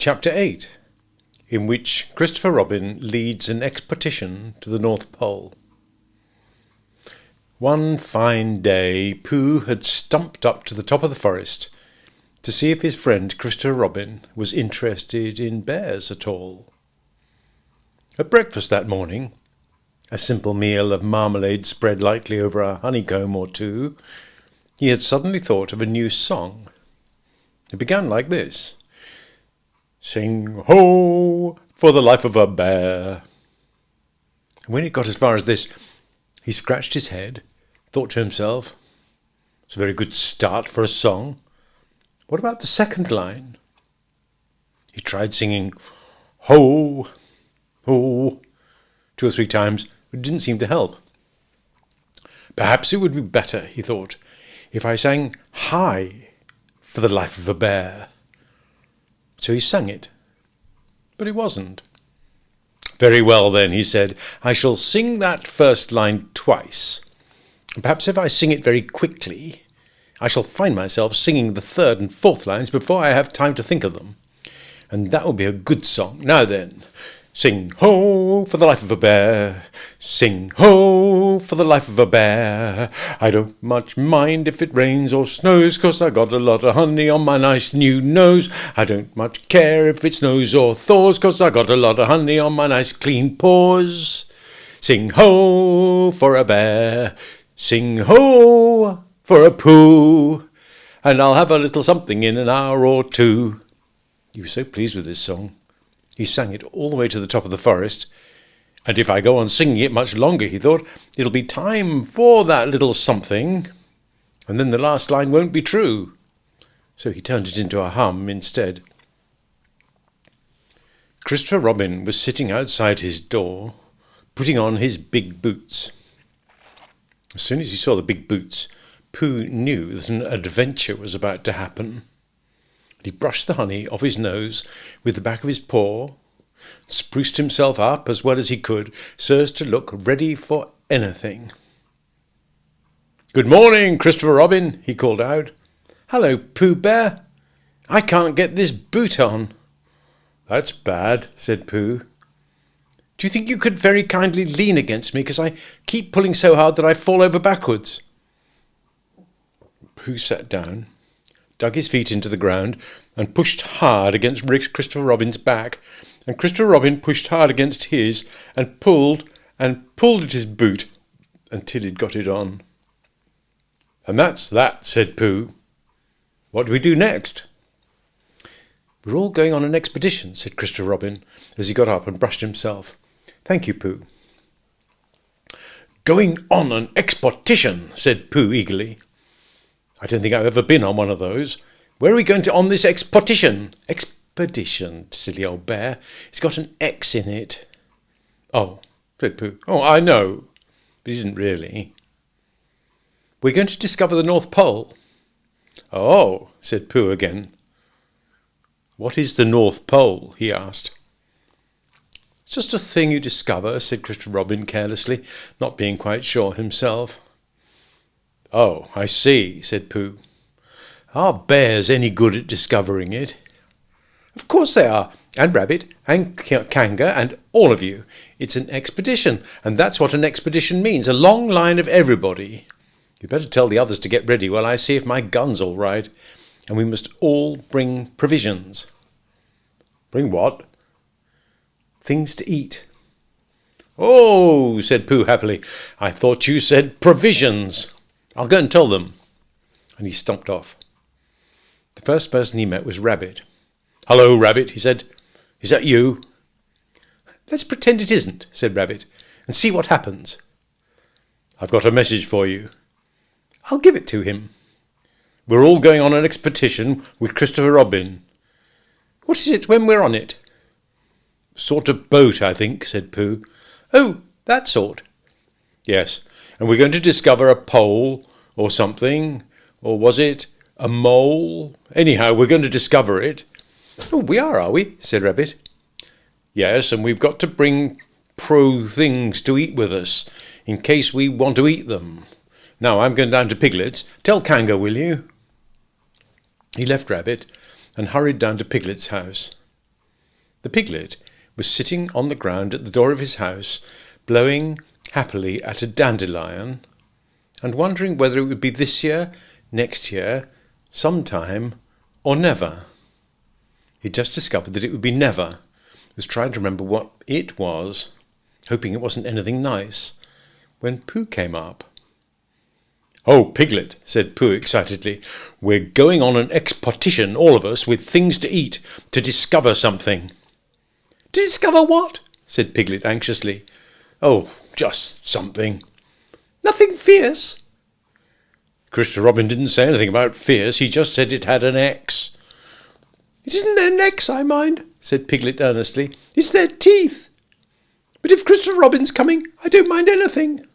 Chapter 8, in which Christopher Robin leads an expedition to the North Pole. One fine day, Pooh had stumped up to the top of the forest to see if his friend Christopher Robin was interested in bears at all. At breakfast that morning, a simple meal of marmalade spread lightly over a honeycomb or two, he had suddenly thought of a new song. It began like this: "Sing ho for the life of a bear." And when it got as far as this, he scratched his head, thought to himself, "It's a very good start for a song. What about the second line?" He tried singing ho, ho, 2 or 3 times, but it didn't seem to help. Perhaps it would be better, he thought, if I sang hi for the life of a bear. So he sang it, but it wasn't. "Very well then," he said, "I shall sing that first line twice. Perhaps if I sing it very quickly, I shall find myself singing the third and fourth lines before I have time to think of them. And that will be a good song. Now then, sing ho for the life of a bear. Sing ho for the life of a bear. I don't much mind if it rains or snows, 'cause I got a lot of honey on my nice new nose. I don't much care if it snows or thaws, 'cause I got a lot of honey on my nice clean paws. Sing ho for a bear. Sing ho for a Pooh. And I'll have a little something in an hour or two." He was so pleased with this song. He sang it all the way to the top of the forest. And if I go on singing it much longer, he thought, it'll be time for that little something, and then the last line won't be true. So he turned it into a hum instead. Christopher Robin was sitting outside his door, putting on his big boots. As soon as he saw the big boots, Pooh knew that an adventure was about to happen. He brushed the honey off his nose with the back of his paw, spruced himself up as well as he could, so as to look ready for anything. "Good morning, Christopher Robin," he called out. "Hello, Pooh Bear. I can't get this boot on." "That's bad," said Pooh. "Do you think you could very kindly lean against me, because I keep pulling so hard that I fall over backwards?" Pooh sat down, dug his feet into the ground, and pushed hard against Christopher Robin's back, and Christopher Robin pushed hard against his, and pulled at his boot until he'd got it on. "And that's that," said Pooh. "What do we do next?" "We're all going on an expedition," said Christopher Robin, as he got up and brushed himself. "Thank you, Pooh." "Going on an expotition," said Pooh eagerly. "I don't think I've ever been on one of those. Where are we going to on this expotition?" "Expedition, silly old bear. It's got an X in it." "Oh," said Pooh. "Oh, I know." But he didn't really. "We're going to discover the North Pole." "Oh," said Pooh again. "What is the North Pole?" he asked. "It's just a thing you discover," said Christopher Robin carelessly, not being quite sure himself. "Oh, I see," said Pooh. "Are bears any good at discovering it?" "Of course they are, and Rabbit, and Kanga, and all of you. It's an expedition, and that's what an expedition means, a long line of everybody. You'd better tell the others to get ready while I see if my gun's all right, and we must all bring provisions." "Bring what?" "Things to eat." "Oh," said Pooh happily, "I thought you said provisions. I'll go and tell them." And he stumped off. The first person he met was Rabbit. "Hello, Rabbit," he said. "Is that you?" "Let's pretend it isn't," said Rabbit, "and see what happens." "I've got a message for you." "I'll give it to him." "We're all going on an expedition with Christopher Robin." "What is it when we're on it?" "Sort of boat, I think," said Pooh. "Oh, that sort." "Yes, and we're going to discover a pole or something, or was it a mole? Anyhow, we're going to discover it." "Oh, we are we?" said Rabbit. "Yes, and we've got to bring things to eat with us, in case we want to eat them. Now, I'm going down to Piglet's. Tell Kanga, will you?" He left Rabbit and hurried down to Piglet's house. The piglet was sitting on the ground at the door of his house, blowing happily at a dandelion, and wondering whether it would be this year, next year, sometime, or never. He'd just discovered that it would be never. He was trying to remember what it was, hoping it wasn't anything nice, when Pooh came up. "Oh, Piglet," said Pooh excitedly, "we're going on an expotition, all of us, with things to eat, to discover something." "To discover what?" said Piglet anxiously. "Oh, just something." "Nothing fierce?" Christopher Robin didn't say anything about fierce, he just said it had an X. "It isn't their necks I mind," said Piglet earnestly. "It's their teeth. But if Christopher Robin's coming, I don't mind anything."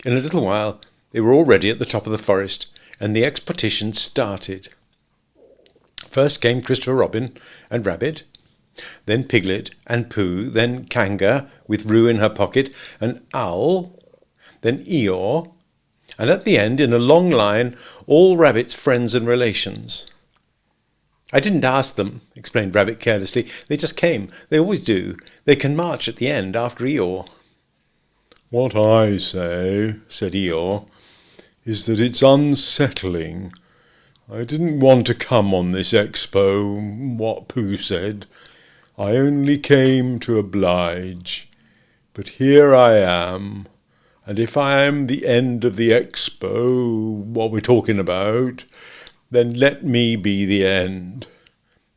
In a little while they were already at the top of the forest, and the expotition started. First came Christopher Robin and Rabbit, then Piglet and Pooh, then Kanga, with Roo in her pocket, and Owl, then Eeyore, and at the end, in a long line, all Rabbit's friends and relations. "I didn't ask them," explained Rabbit carelessly. "They just came. They always do. They can march at the end after Eeyore." "What I say," said Eeyore, "is that it's unsettling. I didn't want to come on this expo, what Pooh said. I only came to oblige. But here I am, and if I am the end of the expo, what we're talking about, then let me be the end.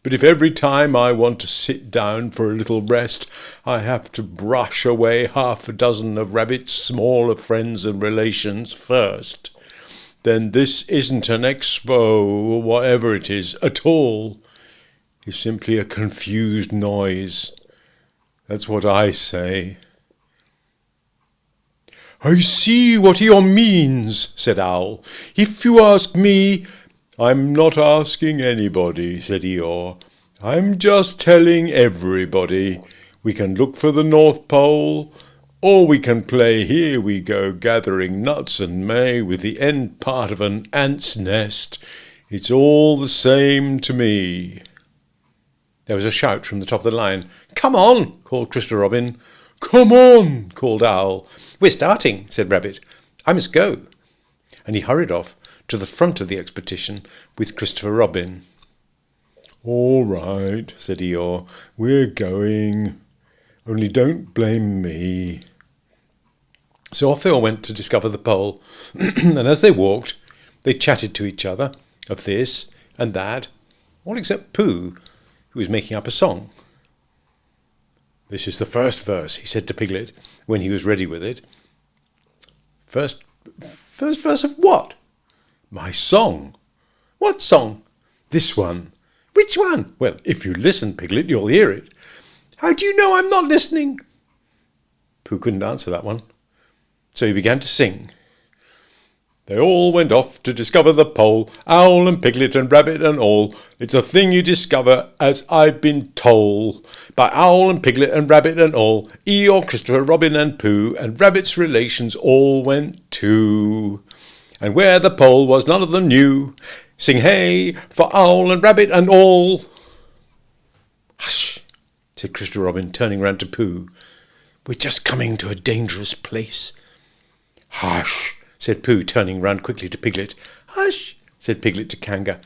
But if every time I want to sit down for a little rest, I have to brush away half a dozen of Rabbit's smaller friends and relations first, then this isn't an expo, or whatever it is, at all. It's simply a confused noise. That's what I say." "I see what Eeyore means," said Owl. "If you ask me—" "I'm not asking anybody," said Eeyore. "I'm just telling everybody. We can look for the North Pole, or we can play Here We Go gathering nuts and May with the end part of an ant's nest. It's all the same to me." There was a shout from the top of the line. "Come on!" called Christopher Robin. "Come on!" called Owl. "We're starting," said Rabbit. "I must go." And he hurried off to the front of the expedition with Christopher Robin. "All right," said Eeyore, "we're going. Only don't blame me." So off they all went to discover the pole, and as they walked, they chatted to each other of this and that, all except Pooh, who was making up a song. "This is the first verse," he said to Piglet, when he was ready with it. First verse of what?" "My song." "What song?" "This one." "Which one?" "Well, if you listen, Piglet, you'll hear it." "How do you know I'm not listening?" Pooh couldn't answer that one, so he began to sing. "They all went off to discover the pole, Owl and Piglet and Rabbit and all. It's a thing you discover, as I've been told, by Owl and Piglet and Rabbit and all. Eeyore, Christopher, Robin and Pooh, and Rabbit's relations all went too. And where the pole was, none of them knew. Sing hey for Owl and Rabbit and all." "Hush," said Christopher Robin, turning round to Pooh. "We're just coming to a dangerous place." "Hush," said Pooh, turning round quickly to Piglet. "Hush," said Piglet to Kanga.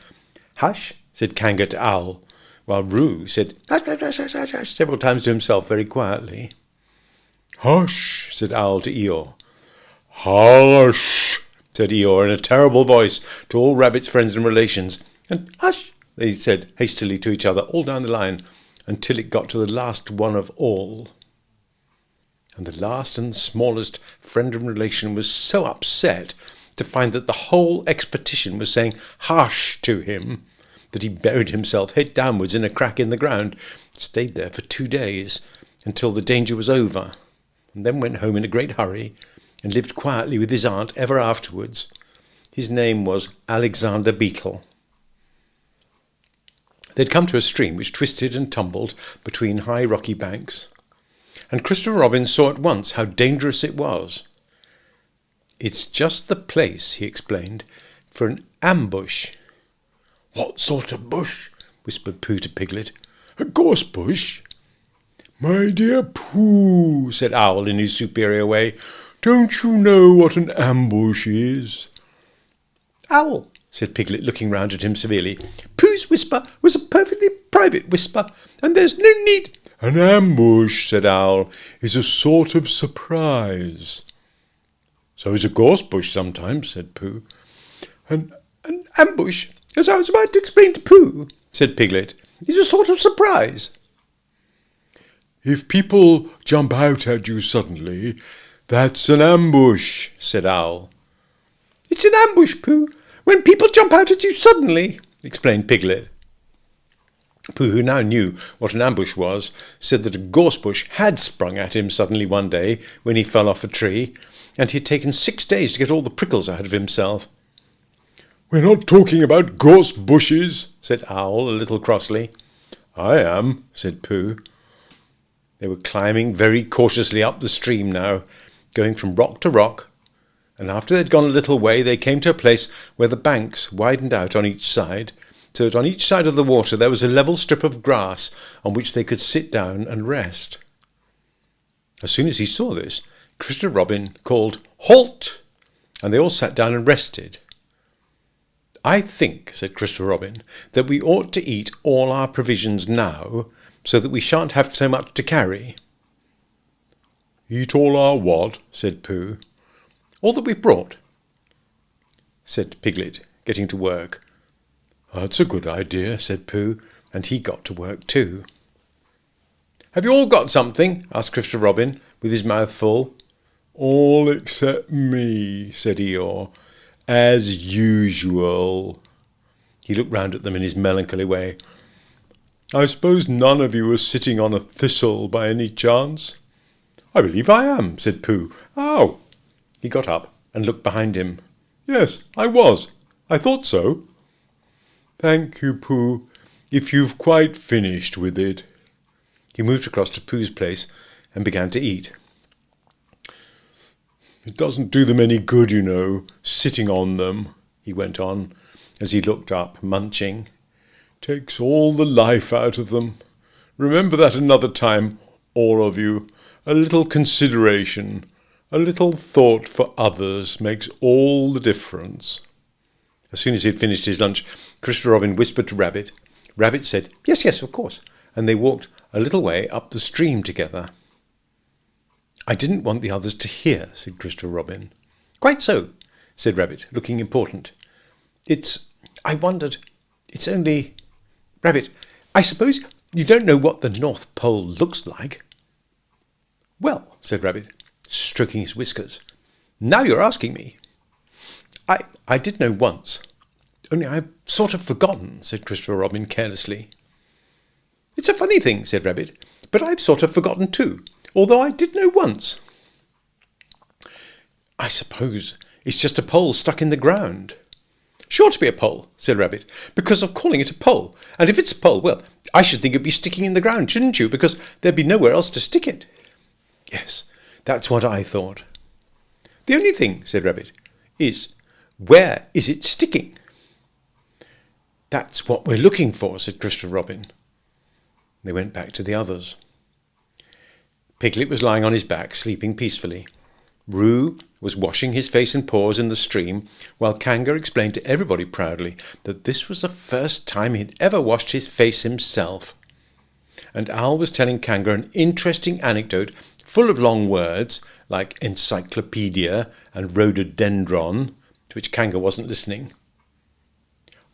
"Hush," said Kanga to Owl, while Roo said hush, hush, hush, hush, hush, hush several times to himself very quietly. "Hush," said Owl to Eeyore. "Hush," said Eeyore in a terrible voice to all Rabbit's friends and relations, and "Hush," they said hastily to each other all down the line, until it got to the last one of all. And the last and smallest friend and relation was so upset to find that the whole expedition was saying "hush" to him that he buried himself head downwards in a crack in the ground, stayed there for 2 days until the danger was over, and then went home in a great hurry and lived quietly with his aunt ever afterwards. His name was Alexander Beetle. They'd come to a stream which twisted and tumbled between high rocky banks, and Christopher Robin saw at once how dangerous it was. "It's just the place," he explained, "for an ambush." "What sort of bush?" whispered Pooh to Piglet. A gorse bush? My dear Pooh, said Owl in his superior way, don't you know what an ambush is? Owl, said Piglet, looking round at him severely, Pooh's whisper was a perfectly private whisper, and there's no need— An ambush, said Owl, is a sort of surprise. So is a gorse bush sometimes, said Pooh. An ambush, as I was about to explain to Pooh, said Piglet, is a sort of surprise. If people jump out at you suddenly, that's an ambush, said Owl. It's an ambush, Pooh, when people jump out at you suddenly, explained Piglet. Pooh, who now knew what an ambush was, said that a gorse bush had sprung at him suddenly one day when he fell off a tree, and he had taken 6 days to get all the prickles out of himself. We're not talking about gorse bushes, said Owl a little crossly. I am, said Pooh. They were climbing very cautiously up the stream now, going from rock to rock, and after they'd gone a little way they came to a place where the banks widened out on each side, so that on each side of the water there was a level strip of grass on which they could sit down and rest. As soon as he saw this, Christopher Robin called, "Halt!" and they all sat down and rested. I think, said Christopher Robin, that we ought to eat all our provisions now, so that we shan't have so much to carry. Eat all our what? Said Pooh. All that we've brought, said Piglet, getting to work. That's a good idea, said Pooh, and he got to work too. Have you all got something? Asked Christopher Robin, with his mouth full. All except me, said Eeyore, as usual. He looked round at them in his melancholy way. I suppose none of you are sitting on a thistle by any chance? I believe I am, said Pooh. Ow! He got up and looked behind him. Yes, I was. I thought so. Thank you, Pooh, if you've quite finished with it. He moved across to Pooh's place and began to eat. It doesn't do them any good, you know, sitting on them, he went on, as he looked up, munching. Takes all the life out of them. Remember that another time, all of you. A little consideration, a little thought for others makes all the difference. As soon as he had finished his lunch, Christopher Robin whispered to Rabbit. Rabbit said, Yes, yes, of course, and they walked a little way up the stream together. I didn't want the others to hear, said Christopher Robin. Quite so, said Rabbit, looking important. I wondered, it's only— Rabbit, I suppose you don't know what the North Pole looks like? Well, said Rabbit, stroking his whiskers, now you're asking me. I did know once, only I've sort of forgotten, said Christopher Robin carelessly. It's a funny thing, said Rabbit, but I've sort of forgotten too, although I did know once. I suppose it's just a pole stuck in the ground. Sure to be a pole, said Rabbit, because of calling it a pole. And if it's a pole, well, I should think it'd be sticking in the ground, shouldn't you? Because there'd be nowhere else to stick it. Yes, that's what I thought. The only thing, said Rabbit, is where is it sticking? That's what we're looking for, said Christopher Robin. They went back to the others. Piglet was lying on his back, sleeping peacefully. Roo was washing his face and paws in the stream, while Kanga explained to everybody proudly that this was the first time he had ever washed his face himself. And Owl was telling Kanga an interesting anecdote full of long words, like encyclopedia and rhododendron, to which Kanga wasn't listening.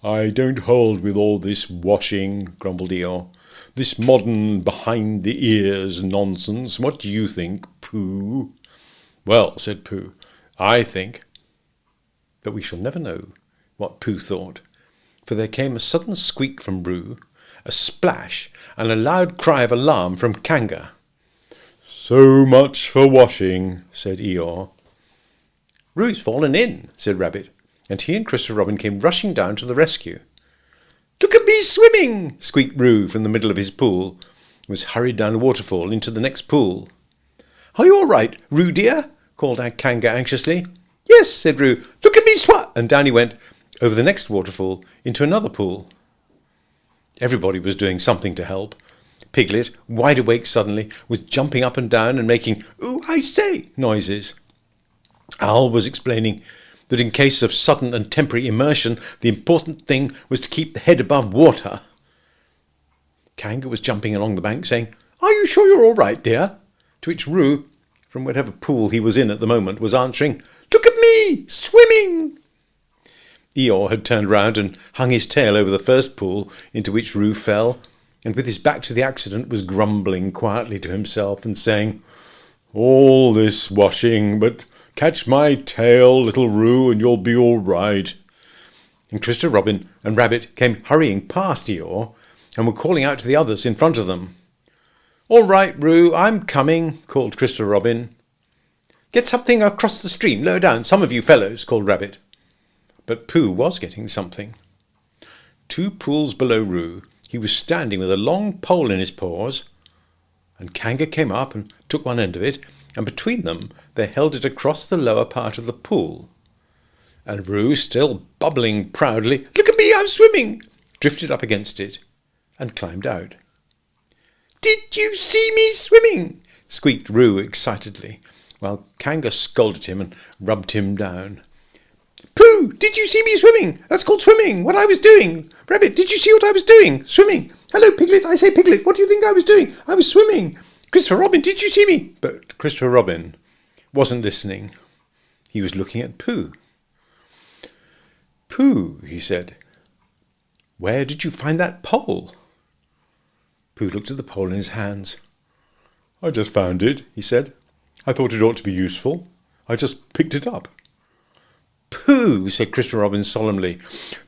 I don't hold with all this washing, grumbled Eeyore. This modern behind-the-ears nonsense. What do you think, Pooh? Well, said Pooh, I think— But we shall never know what Pooh thought, for there came a sudden squeak from Roo, a splash, and a loud cry of alarm from Kanga. So much for washing, said Eeyore. Roo's fallen in, said Rabbit, and he and Christopher Robin came rushing down to the rescue. Look at me swimming, squeaked Roo from the middle of his pool, and was hurried down a waterfall into the next pool. Are you all right, Roo dear? Called out Kanga anxiously. Yes, said Roo. Look at me swat! And down he went, over the next waterfall, into another pool. Everybody was doing something to help. Piglet, wide awake suddenly, was jumping up and down and making "Ooh, I say" noises. Owl was explaining that in case of sudden and temporary immersion, the important thing was to keep the head above water. Kanga was jumping along the bank, saying, "Are you sure you're all right, dear?" To which Roo, from whatever pool he was in at the moment, was answering, "Look at me, swimming!" Eeyore had turned round and hung his tail over the first pool into which Roo fell, and with his back to the accident was grumbling quietly to himself and saying, "All this washing, but catch my tail, little Roo, and you'll be all right." And Christopher Robin and Rabbit came hurrying past Eeyore and were calling out to the others in front of them. "All right, Roo, I'm coming," called Christopher Robin. "Get something across the stream, lower down, some of you fellows," called Rabbit. But Pooh was getting something. 2 pools below Roo, he was standing with a long pole in his paws, and Kanga came up and took one end of it, and between them they held it across the lower part of the pool. And Roo, still bubbling proudly, "Look at me, I'm swimming," drifted up against it and climbed out. "Did you see me swimming?" squeaked Roo excitedly, while Kanga scolded him and rubbed him down. "Pooh, did you see me swimming? That's called swimming, what I was doing. Rabbit, did you see what I was doing? Swimming. Hello, Piglet, I say, Piglet, what do you think I was doing? I was swimming. Christopher Robin, did you see me?" But Christopher Robin wasn't listening. He was looking at Pooh. "Pooh," he said, "where did you find that pole?" Pooh looked at the pole in his hands. "I just found it," he said. "I thought it ought to be useful. I just picked it up." "Pooh," said Christopher Robin solemnly,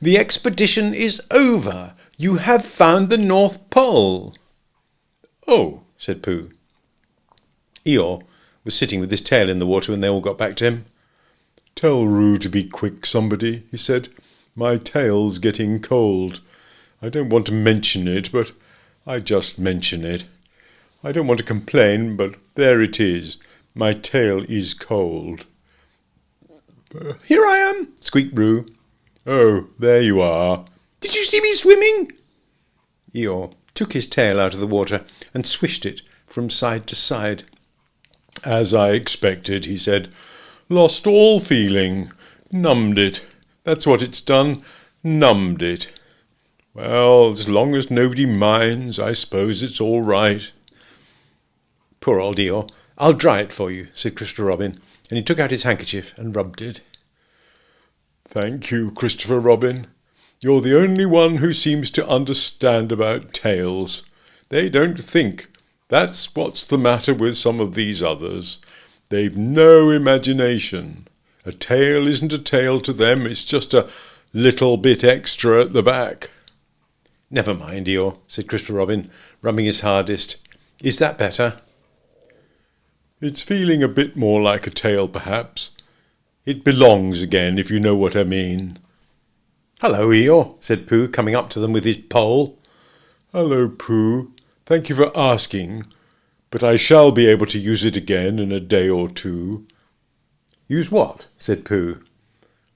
"the expedition is over. You have found the North Pole." "Oh," said Pooh. Eeyore was sitting with his tail in the water when they all got back to him. "Tell Roo to be quick, somebody," he said. "My tail's getting cold. I don't want to mention it, but I just mention it. I don't want to complain, but there it is. My tail is cold." "Here I am," squeaked Roo. "Oh, there you are." "Did you see me swimming?" Eeyore took his tail out of the water and swished it from side to side. "As I expected," he said. "Lost all feeling. Numbed it. That's what it's done. Numbed it. Well, as long as nobody minds, I suppose it's all right." "Poor old Eeyore. I'll dry it for you," said Christopher Robin, and he took out his handkerchief and rubbed it. "Thank you, Christopher Robin. You're the only one who seems to understand about tails. They don't think. That's what's the matter with some of these others. They've no imagination. A tail isn't a tail to them, it's just a little bit extra at the back." "Never mind, Eeyore," said Christopher Robin, rubbing his hardest. "Is that better?" "It's feeling a bit more like a tail, perhaps. It belongs again, if you know what I mean." "Hello, Eeyore," said Pooh, coming up to them with his pole. "Hello, Pooh. Thank you for asking, but I shall be able to use it again in a day or 2. "Use what?" said Pooh.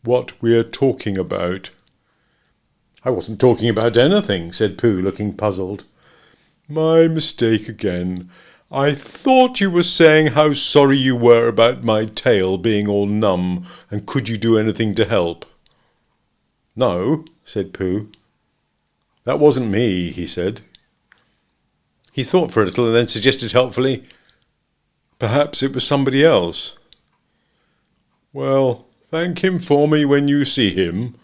"What we're talking about." "I wasn't talking about anything," said Pooh, looking puzzled. "My mistake again. I thought you were saying how sorry you were about my tail being all numb, and could you do anything to help?" "No," said Pooh. "That wasn't me," he said. He thought for a little and then suggested helpfully, "Perhaps it was somebody else." "Well, thank him for me when you see him."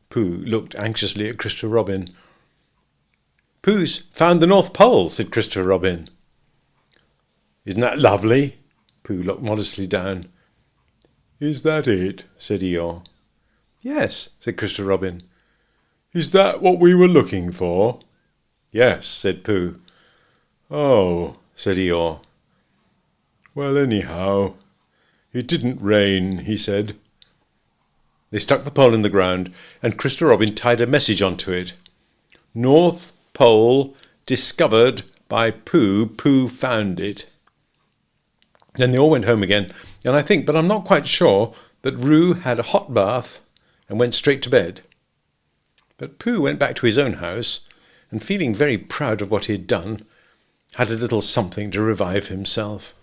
Pooh looked anxiously at Christopher Robin. "Pooh's found the North Pole," said Christopher Robin. "Isn't that lovely?" Pooh looked modestly down. "Is that it?" said Eeyore. "Yes," said Christopher Robin. "Is that what we were looking for?" "Yes," said Pooh. "Oh," said Eeyore. "Well, anyhow, it didn't rain," he said. They stuck the pole in the ground, and Christopher Robin tied a message onto it. "North Pole discovered by Pooh. Pooh found it." Then they all went home again, and I think, but I'm not quite sure, that Roo had a hot bath and went straight to bed. But Pooh went back to his own house and feeling very proud of what he had done, had a little something to revive himself.